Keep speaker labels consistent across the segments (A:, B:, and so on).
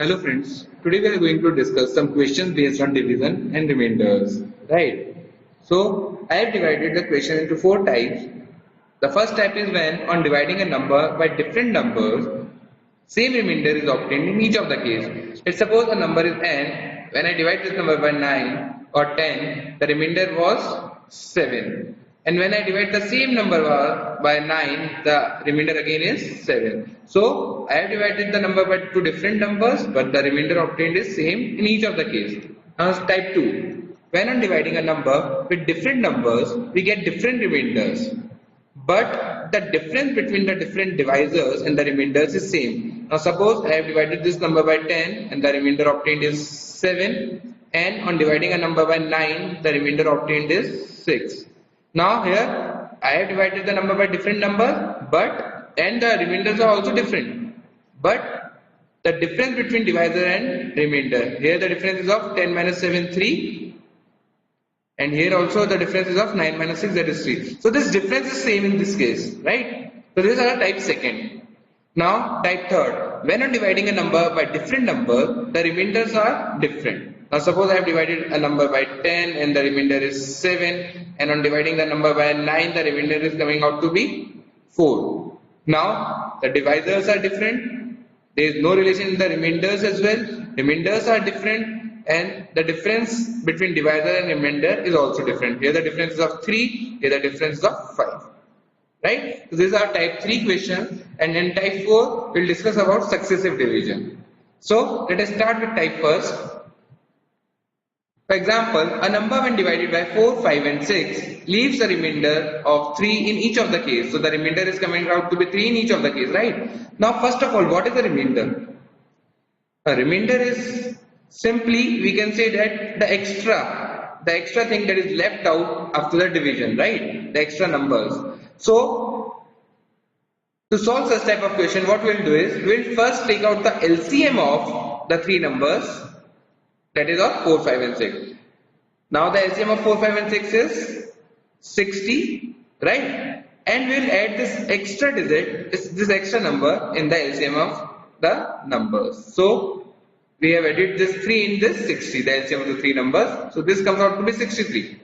A: Hello friends, today we are going to discuss some questions based on division and remainders, right? So I have divided the question into four types. The first type is when on dividing a number by different numbers, same remainder is obtained in each of the case. Let's suppose a number is n, when I divide this number by 9 or 10, the remainder was 7. And when I divide the same number by 9, the remainder again is 7. So I have divided the number by two different numbers, but the remainder obtained is same in each of the case. Now type 2. When on dividing a number with different numbers, we get different remainders. But the difference between the different divisors and the remainders is same. Now suppose I have divided this number by 10 and the remainder obtained is 7, and on dividing a number by 9 the remainder obtained is 6. Now here I have divided the number by different numbers and the remainders are also different. But the difference between divisor and remainder, here the difference is of 10 minus 7 3. And here also the difference is of 9 minus 6, that is 3. So this difference is same in this case, right? So this is our type second. Now type third. When I'm dividing a number by different number, the remainders are different. Now suppose I have divided a number by 10 and the remainder is 7. And on dividing the number by 9, the remainder is coming out to be 4. Now the divisors are different. There is no relation in the remainders as well. Remainders are different. And the difference between divisor and remainder is also different. Here the difference is of 3, here the difference is of 5. Right? So this is our type 3 question, and in type 4 we'll discuss about successive division. So let us start with type first. For example, a number when divided by 4, 5 and 6 leaves a remainder of 3 in each of the case. So the remainder is coming out to be 3 in each of the case, right? Now first of all, what is the remainder? A remainder is simply, we can say that the extra thing that is left out after the division, right? The extra numbers. So to solve such type of question, what we'll do is we'll first take out the LCM of the three numbers, that is of 4, 5 and 6. Now the LCM of 4, 5 and 6 is 60, right? And we'll add this extra digit, this extra number in the LCM of the numbers. So we have added this 3 in this 60, the LCM of the three numbers. So this comes out to be 63.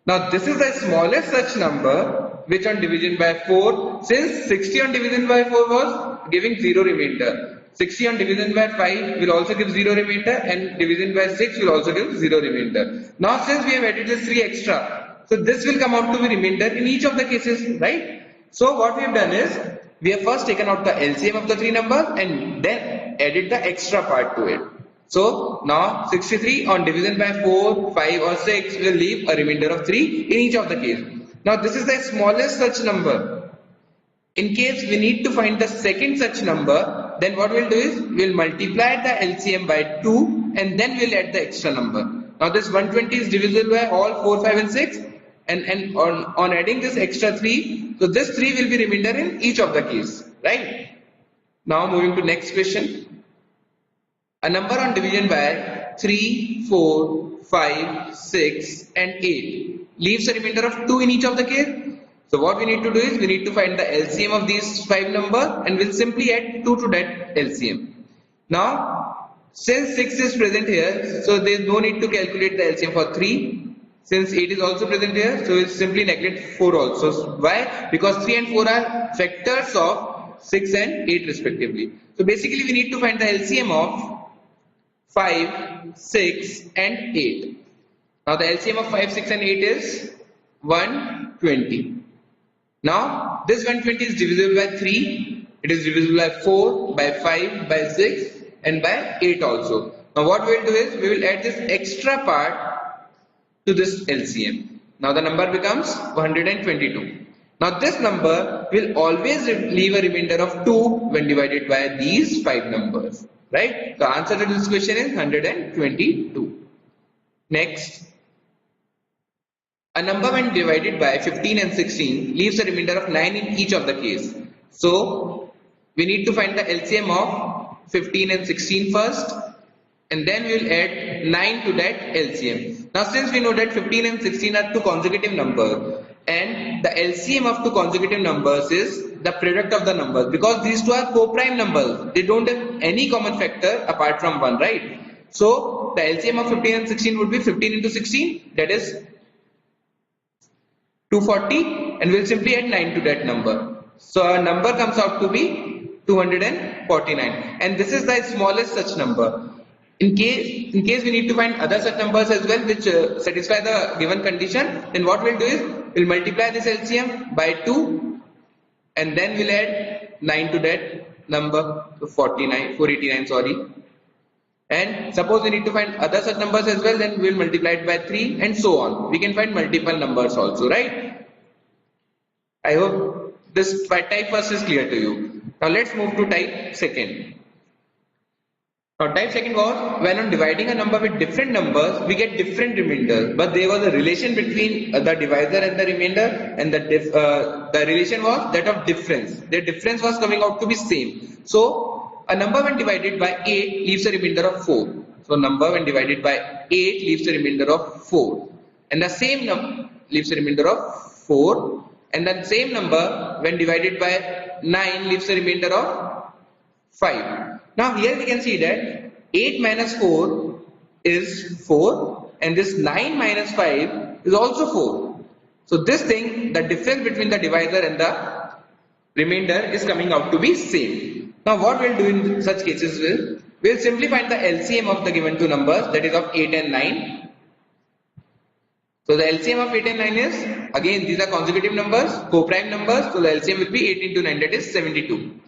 A: Now this is the smallest such number which on division by 4, since 60 on division by 4 was giving 0 remainder. 60 on division by 5 will also give 0 remainder, and division by 6 will also give 0 remainder. Now since we have added this 3 extra, so this will come out to be remainder in each of the cases, right? So what we have done is, we have first taken out the LCM of the three numbers and then added the extra part to it. So now 63 on division by 4, 5 or 6 will leave a remainder of 3 in each of the case. Now this is the smallest such number. In case we need to find the second such number, then what we'll do is we'll multiply the LCM by 2 and then we'll add the extra number. Now this 120 is divisible by all 4, 5 and 6, and on adding this extra 3, so this 3 will be remainder in each of the case, right? Now moving to next question. A number on division by 3, 4, 5, 6 and 8 leaves a remainder of 2 in each of the case. So what we need to do is we need to find the LCM of these 5 numbers and we'll simply add 2 to that LCM. Now since 6 is present here, so there is no need to calculate the LCM for 3. Since 8 is also present here, so we'll simply neglect 4 also. Why? Because 3 and 4 are factors of 6 and 8 respectively. So basically we need to find the LCM of 5, 6 and 8. Now the LCM of 5, 6 and 8 is 120. Now this 120 is divisible by 3, it is divisible by 4, by 5, by 6 and by 8 also. Now what we will do is we will add this extra part to this LCM. Now the number becomes 122. Now this number will always leave a remainder of 2 when divided by these 5 numbers. Right? The answer to this question is 122. Next. A number when divided by 15 and 16 leaves a remainder of 9 in each of the case. So we need to find the LCM of 15 and 16 first, and then we will add 9 to that LCM. Now since we know that 15 and 16 are two consecutive numbers and the LCM of two consecutive numbers is the product of the numbers, because these two are co-prime numbers. They don't have any common factor apart from 1, right? So the LCM of 15 and 16 would be 15 into 16, that is 240, and we'll simply add 9 to that number. So our number comes out to be 249, and this is the smallest such number. In case we need to find other such numbers as well which satisfy the given condition, then what we'll do is we'll multiply this LCM by 2, and then we'll add 9 to that number, so 489, sorry. And suppose we need to find other such numbers as well, then we'll multiply it by 3 and so on. We can find multiple numbers also, right? I hope this type first is clear to you. Now let's move to type second. Now type second was when on dividing a number with different numbers, we get different remainders, but there was a relation between the divisor and the remainder, and the relation was that of difference. The difference was coming out to be same. So a number when divided by 8 leaves a remainder of 4. So number when divided by 8 leaves a remainder of 4. And the same number leaves a remainder of 4. And the same number when divided by 9 leaves a remainder of 5. Now here we can see that 8 minus 4 is 4. And this 9 minus 5 is also 4. So this thing, the difference between the divisor and the remainder is coming out to be same. Now what we'll do in such cases is, we'll simply find the LCM of the given two numbers, that is of 8 and 9. So the LCM of 8 and 9 is, again these are consecutive numbers, co-prime numbers, so the LCM will be 8 into 9, that is 72.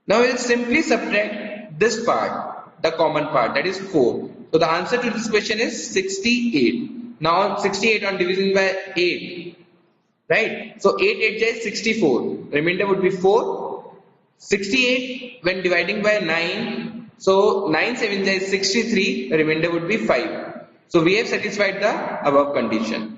A: Now we'll simply subtract this part, the common part, that is 4. So the answer to this question is 68. Now 68 on division by 8, right? So 8 8 is 64, remainder would be 4. 68 when dividing by 9, so 9 7 is 63, the remainder would be 5. So we have satisfied the above condition.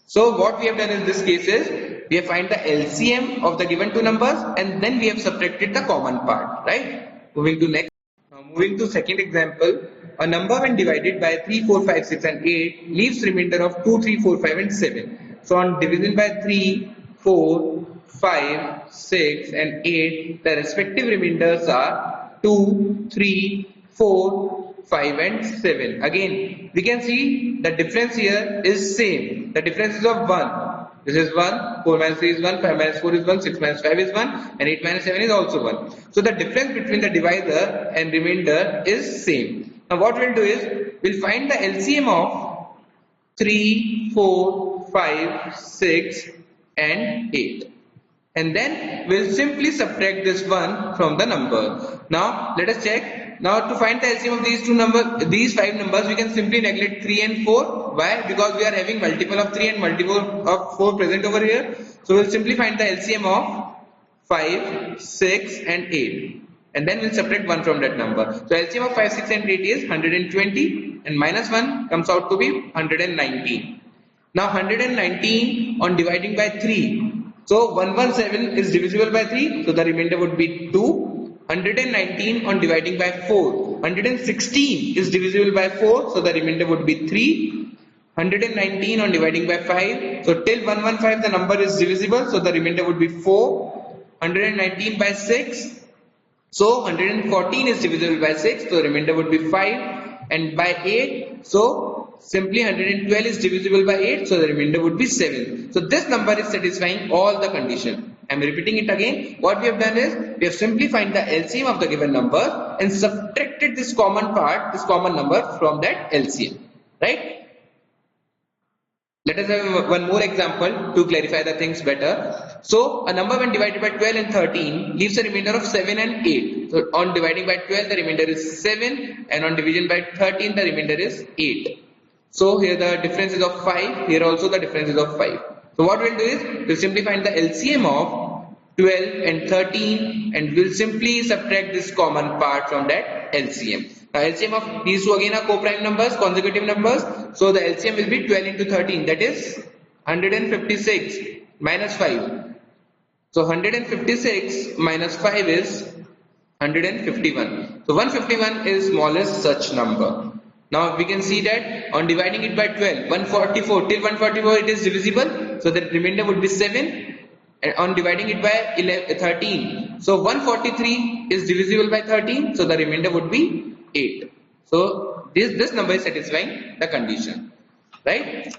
A: So what we have done in this case is, we have find the LCM of the given two numbers, and then we have subtracted the common part, right? Moving to next. Now moving to second example, a number when divided by 3, 4, 5, 6 and 8 leaves remainder of 2, 3, 4, 5 and 7. So on division by 3, 4, 5, 6 and 8, the respective remainders are 2, 3, 4, 5 and 7. Again, we can see the difference here is same. The difference is of 1. This is 1, 4 minus 3 is 1, 5 minus 4 is 1, 6 minus 5 is 1 and 8 minus 7 is also 1. So the difference between the divisor and remainder is same. Now what we'll do is, we'll find the LCM of 3, 4, 5, 6 and 8. And then we'll simply subtract this 1 from the number. Now let us check. Now to find the LCM of these two numbers, these 5 numbers, we can simply neglect 3 and 4. Why? Because we are having multiple of 3 and multiple of 4 present over here. So we'll simply find the LCM of 5, 6 and 8. And then we'll subtract 1 from that number. So LCM of 5, 6 and 8 is 120, and minus 1 comes out to be 119. Now 119 on dividing by 3. So 117 is divisible by 3, so the remainder would be 2. 119 on dividing by 4. 116 is divisible by 4, so the remainder would be 3. 119 on dividing by 5. So till 115 the number is divisible, so the remainder would be 4. 119 by 6. So 114 is divisible by 6, so the remainder would be 5. And by 8, so simply 112 is divisible by 8, so the remainder would be 7. So this number is satisfying all the conditions. I am repeating it again. What we have done is, we have simply find the LCM of the given number and subtracted this common part, this common number from that LCM. Right? Let us have one more example to clarify the things better. So a number when divided by 12 and 13 leaves a remainder of 7 and 8. So on dividing by 12 the remainder is 7, and on division by 13 the remainder is 8. So here the difference is of 5, here also the difference is of 5. So what we'll do is, we'll simply find the LCM of 12 and 13 and we'll simply subtract this common part from that LCM. Now LCM of these two again are co-prime numbers, consecutive numbers. So the LCM will be 12 into 13, that is 156 minus 5. So 156 minus 5 is 151. So 151 is smallest such number. Now we can see that on dividing it by 12, 144, till 144 it is divisible, so the remainder would be 7. and on dividing it by 13. So 143 is divisible by 13, so the remainder would be 8. So this number is satisfying the condition, right?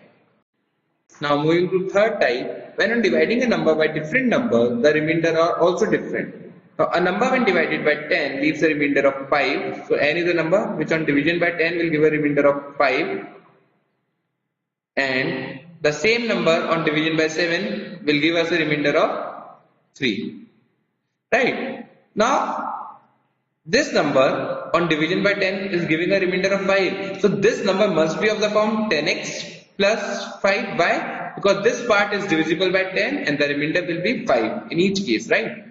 A: Now moving to third type, when on dividing a number by different numbers, the remainder are also different. Now a number when divided by 10 leaves a remainder of 5. So n is a number which on division by 10 will give a remainder of 5, and the same number on division by 7 will give us a remainder of 3. Right? Now this number on division by 10 is giving a remainder of 5. So this number must be of the form 10x plus 5. Why? Because this part is divisible by 10 and the remainder will be 5 in each case, right?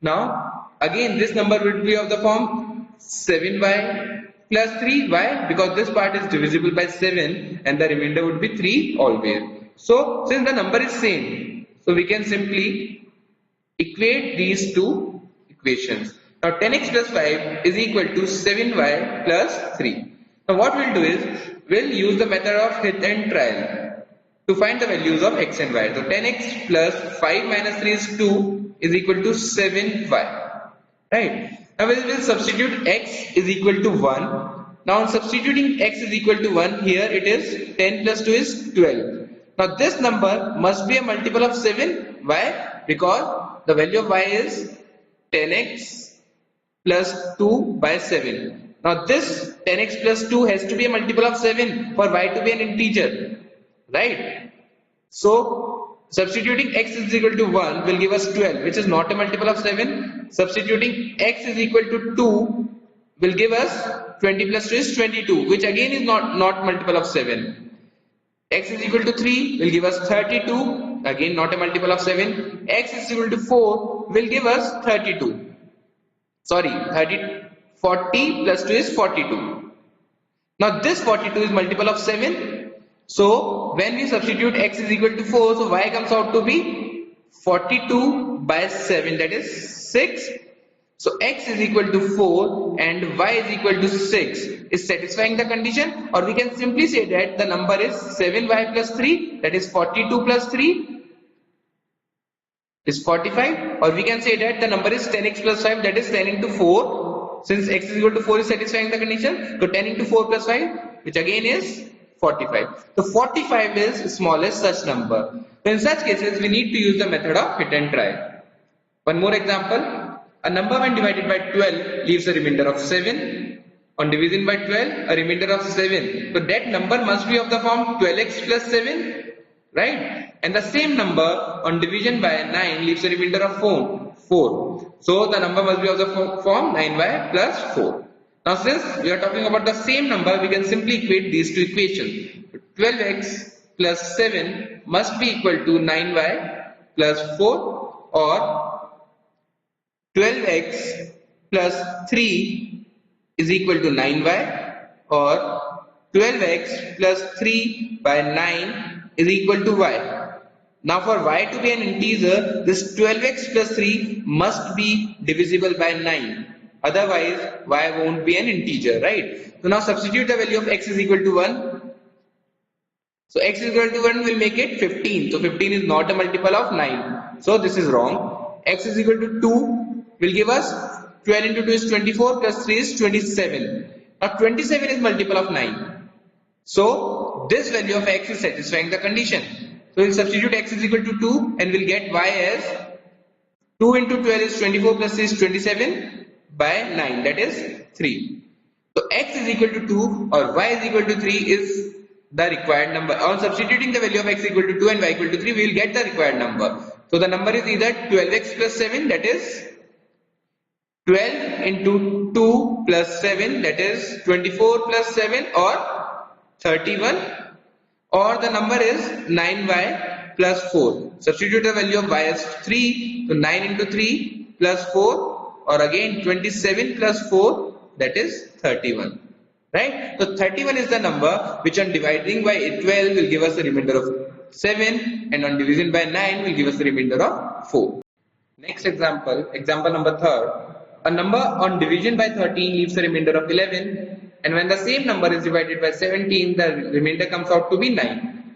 A: Now again this number will be of the form 7y plus 3. Why? Because this part is divisible by 7 and the remainder would be 3 always. So since the number is same, so we can simply equate these two equations. Now 10x plus 5 is equal to 7y plus 3. Now what we'll do is, we'll use the method of hit and trial to find the values of x and y. So 10x plus 5 minus 3 is 2 is equal to 7y. Right? Now we will substitute x is equal to 1. Now on substituting x is equal to 1, here it is 10 plus 2 is 12. Now this number must be a multiple of 7. Why? Because the value of y is 10x plus 2 by 7. Now this 10x plus 2 has to be a multiple of 7 for y to be an integer. Right? So substituting x is equal to 1 will give us 12, which is not a multiple of 7. Substituting x is equal to 2 will give us 20 plus 2 is 22, which again is not multiple of 7. X is equal to 3 will give us 32, again not a multiple of 7. X is equal to 4 will give us 32. Sorry, 40 plus 2 is 42. Now this 42 is multiple of 7. So when we substitute x is equal to 4, so y comes out to be 42 by 7, that is 6. So x is equal to 4 and y is equal to 6 is satisfying the condition, or we can simply say that the number is 7y plus 3, that is 42 plus 3 is 45, or we can say that the number is 10x plus 5, that is 10 into 4. Since x is equal to 4 is satisfying the condition, so 10 into 4 plus 5, which again is 45. So 45 is smallest such number. So in such cases, we need to use the method of hit and try. One more example. A number when divided by 12 leaves a remainder of 7. On division by 12, a remainder of 7. So that number must be of the form 12x plus 7. Right? And the same number on division by 9 leaves a remainder of 4. So the number must be of the form 9y plus 4. Now since we are talking about the same number, we can simply equate these two equations. 12x plus 7 must be equal to 9y plus 4, or 12x plus 3 is equal to 9y, or 12x plus 3 by 9 is equal to y. Now for y to be an integer, this 12x plus 3 must be divisible by 9. Otherwise, y won't be an integer, right? So now substitute the value of x is equal to 1. So x is equal to 1 will make it 15. So 15 is not a multiple of 9. So this is wrong. X is equal to 2 will give us 12 into 2 is 24 plus 3 is 27. Now 27 is multiple of 9. So this value of x is satisfying the condition. So we'll substitute x is equal to 2 and we'll get y as 2 into 12 is 24 plus 3 is 27 by 9, that is 3. So x is equal to 2 or y is equal to 3 is the required number. On substituting the value of x equal to 2 and y equal to 3, we will get the required number. So the number is either 12x plus 7, that is 12 into 2 plus 7, that is 24 plus 7, or 31, or the number is 9y plus 4. Substitute the value of y as 3, so 9 into 3 plus 4, or again 27 plus 4, that is 31. Right? So 31 is the number which on dividing by 12 will give us a remainder of 7, and on division by 9 will give us a remainder of 4. Next example, example number 3. A number on division by 13 leaves a remainder of 11, and when the same number is divided by 17, the remainder comes out to be 9.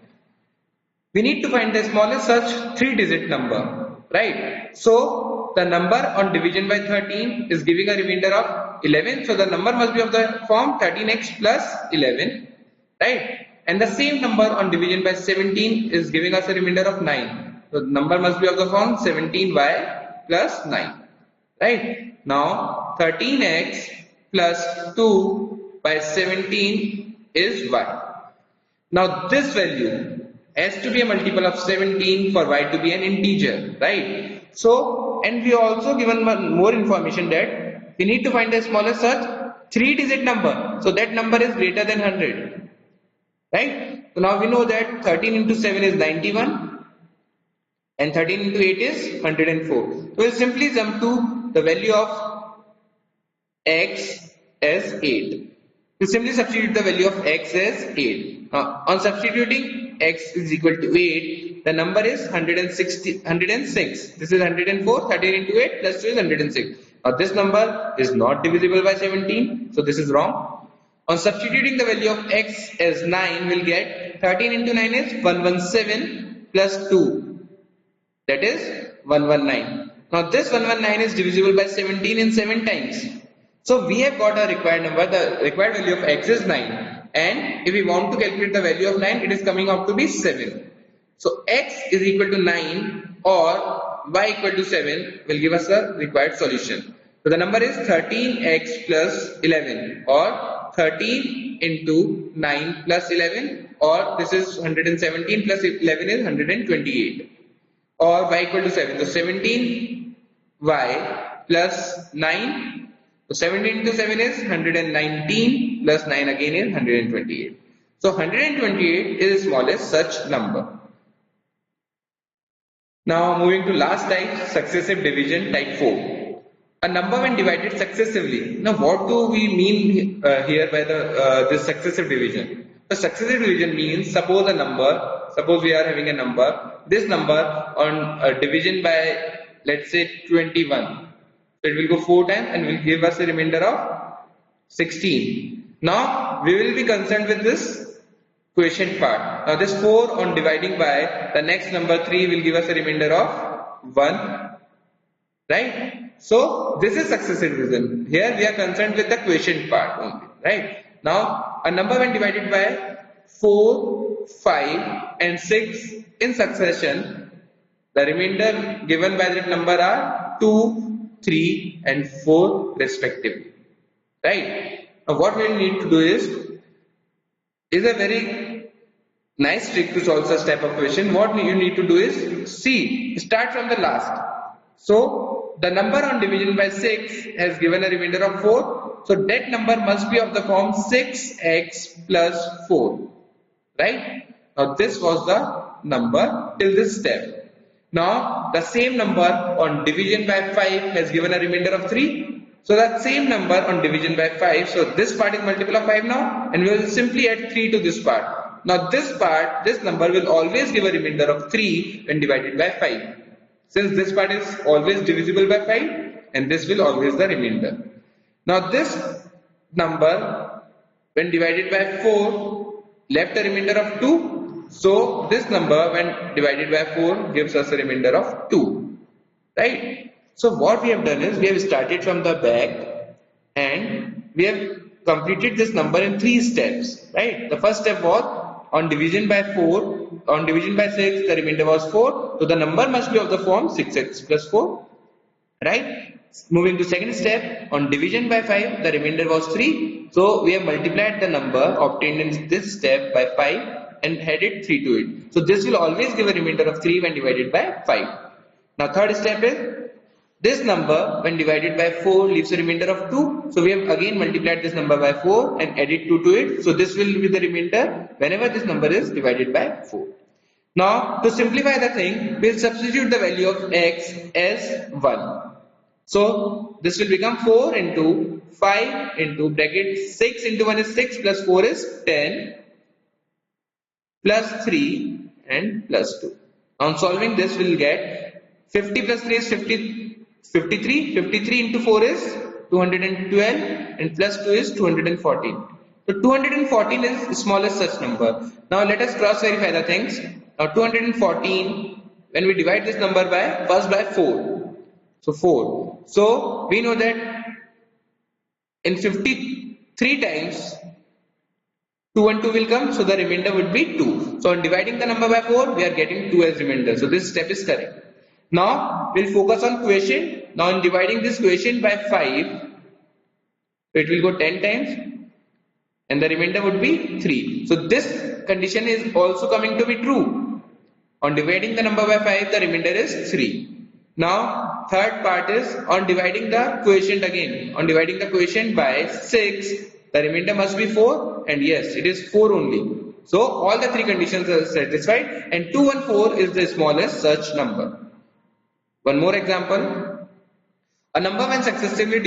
A: We need to find the smallest such 3-digit number. right? So the number on division by 13 is giving a remainder of 11. So the number must be of the form 13x plus 11, right? And the same number on division by 17 is giving us a remainder of 9. So the number must be of the form 17y plus 9, right? Now 13x plus 2 by 17 is y. Now this value has to be a multiple of 17 for y to be an integer, right? So, and we also given more information that we need to find the smallest such 3-digit number. So that number is greater than 100, right? So now we know that 13 into 7 is 91 and 13 into 8 is 104. So we'll simply jump to the value of x as 8. We simply substitute the value of x as 8. Now, on substituting x is equal to 8, the number is 106. This is 104, 13 into 8 plus 2 is 106. Now, this number is not divisible by 17, so this is wrong. On substituting the value of x as 9, we'll get 13 into 9 is 117 plus 2, that is 119. Now, this 119 is divisible by 17 in 7 times. So we have got a required number. The required value of x is 9, and if we want to calculate the value of 9, it is coming out to be 7. So x is equal to 9 or y equal to 7 will give us a required solution. So the number is 13x plus 11 or 13 into 9 plus 11, or this is 117 plus 11 is 128, or y equal to 7. So 17y plus 9. So 17 into 7 is 119 plus 9 again is 128. So 128 is the smallest such number. Now moving to last type, successive division, type 4. A number when divided successively. Now what do we mean here by this successive division? The successive division means suppose we are having a number, this number on division by, let's say, 21. It will go 4 times and will give us a remainder of 16. Now we will be concerned with this quotient part. Now this 4 on dividing by the next number 3 will give us a remainder of 1, right? So this is successive division. Here we are concerned with the quotient part only, right? Now a number when divided by 4, 5 and 6 in succession, the remainder given by that number are 2, 3 and 4 respectively, right? Now what we need to do is a very nice trick to solve such type of question. What you need to do is start from the last. So the number on division by 6 has given a remainder of 4. So that number must be of the form 6x plus 4, right? Now this was the number till this step. Now the same number on division by 5 has given a remainder of 3. So that same number on division by 5. So this part is multiple of 5 now, and we will simply add 3 to this part. Now this number will always give a remainder of 3 when divided by 5. Since this part is always divisible by 5, and this will always the remainder. Now this number when divided by 4 left a remainder of 2. So this number when divided by 4 gives us a remainder of 2, right? So what we have done is we have started from the back and we have completed this number in 3 steps, right? The first step was on division by 4, on division by 6 the remainder was 4, so the number must be of the form 6x plus 4, right? Moving to second step, on division by 5 the remainder was 3, so we have multiplied the number obtained in this step by 5 and added 3 to it. So this will always give a remainder of 3 when divided by 5. Now third step is this number when divided by 4 leaves a remainder of 2. So we have again multiplied this number by 4 and added 2 to it. So this will be the remainder whenever this number is divided by 4. Now to simplify the thing, we will substitute the value of x as 1. So this will become 4 into 5 into bracket 6 into 1 is 6 plus 4 is 10 plus 3 and plus 2. On solving this we will get 50 plus 3 is 53. 53 into 4 is 212 and plus 2 is 214. So 214 is the smallest such number. Now let us cross verify the things. Now 214 when we divide this number by first by 4. So 4. So we know that in 53 times 2 and 2 will come, so the remainder would be 2. So on dividing the number by 4, we are getting 2 as remainder. So this step is correct. Now we'll focus on quotient. Now in dividing this quotient by 5, it will go 10 times and the remainder would be 3. So this condition is also coming to be true. On dividing the number by 5, the remainder is 3. Now third part is on dividing the quotient again. On dividing the quotient by 6, the remainder must be 4, and yes, it is 4 only. So all the three conditions are satisfied, and 2 and 4 is the smallest such number. One more example. A number when successively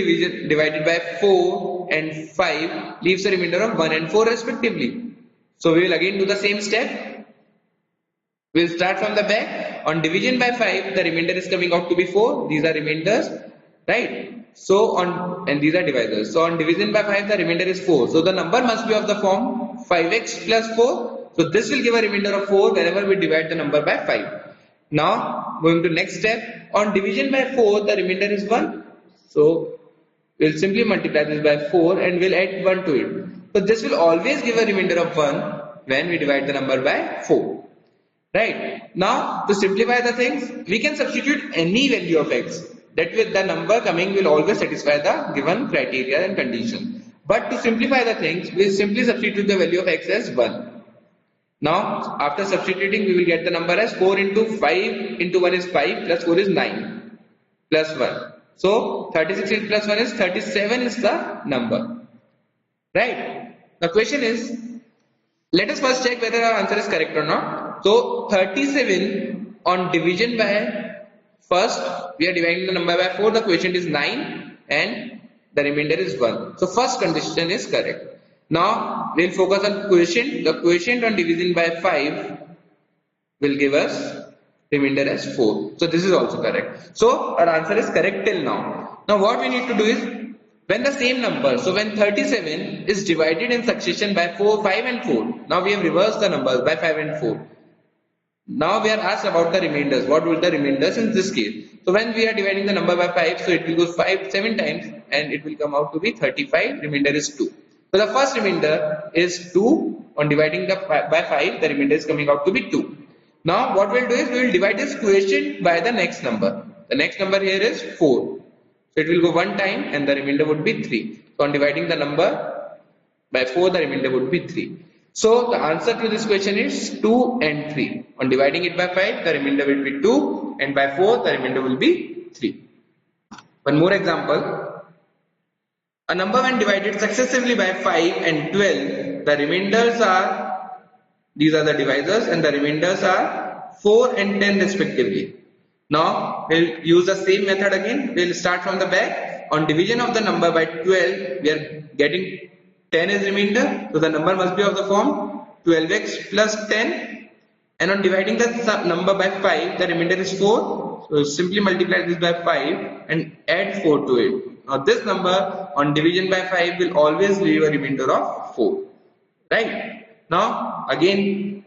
A: divided by 4 and 5 leaves a remainder of 1 and 4 respectively. So we will again do the same step. We will start from the back. On division by 5, the remainder is coming out to be 4. These are remainders, right? So and these are divisors. So on division by 5, the remainder is 4. So the number must be of the form 5x plus 4. So this will give a remainder of 4 whenever we divide the number by 5. Now going to next step. On division by 4, the remainder is 1. So we'll simply multiply this by 4 and we'll add 1 to it. So this will always give a remainder of 1 when we divide the number by 4. Right. Now to simplify the things, we can substitute any value of x. That with the number coming will always satisfy the given criteria and condition. But to simplify the things, we simply substitute the value of x as 1. Now after substituting, we will get the number as 4 into 5 into 1 is 5 plus 4 is 9 plus 1. So 36 plus 1 is 37 is the number. Right. The question is, let us first check whether our answer is correct or not. So 37 on division by first, we are dividing the number by 4, the quotient is 9 and the remainder is 1. So first condition is correct. Now we will focus on quotient. The quotient on division by 5 will give us remainder as 4. So this is also correct. So our answer is correct till now. Now what we need to do is, when the same number, so when 37 is divided in succession by 4, 5 and 4. Now we have reversed the numbers by 5 and 4. Now we are asked about the remainders. What will the remainders in this case? So when we are dividing the number by 5, so it will go 7 times and it will come out to be 35. Remainder is 2. So the first remainder is 2. On dividing by 5, the remainder is coming out to be 2. Now what we will do is we will divide this quotient by the next number. The next number here is 4. So it will go 1 time and the remainder would be 3. So on dividing the number by 4, the remainder would be 3. So the answer to this question is 2 and 3. On dividing it by 5, the remainder will be 2 and by 4, the remainder will be 3. One more example. A number when divided successively by 5 and 12, the remainders are, these are the divisors and the remainders are 4 and 10 respectively. Now we'll use the same method again. We'll start from the back. On division of the number by 12, we are getting 10 as remainder. So the number must be of the form 12x plus 10. And on dividing the number by 5, the remainder is 4. So simply multiply this by 5 and add 4 to it. Now this number on division by 5 will always leave a remainder of 4. Right. Now again,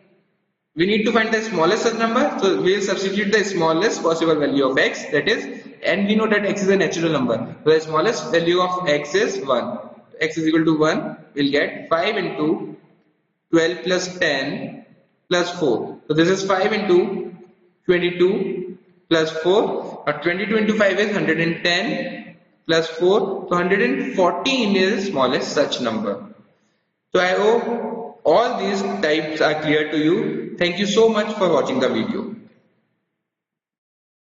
A: we need to find the smallest such number. So we will substitute the smallest possible value of x, that is, and we know that x is a natural number. So the smallest value of x is 1. X is equal to 1. We'll get 5 into 12 plus 10 plus 4. So this is 5 into 22 plus 4. Now 22 into 5 is 110 plus 4. So 114 is the smallest such number. So I hope all these types are clear to you. Thank you so much for watching the video.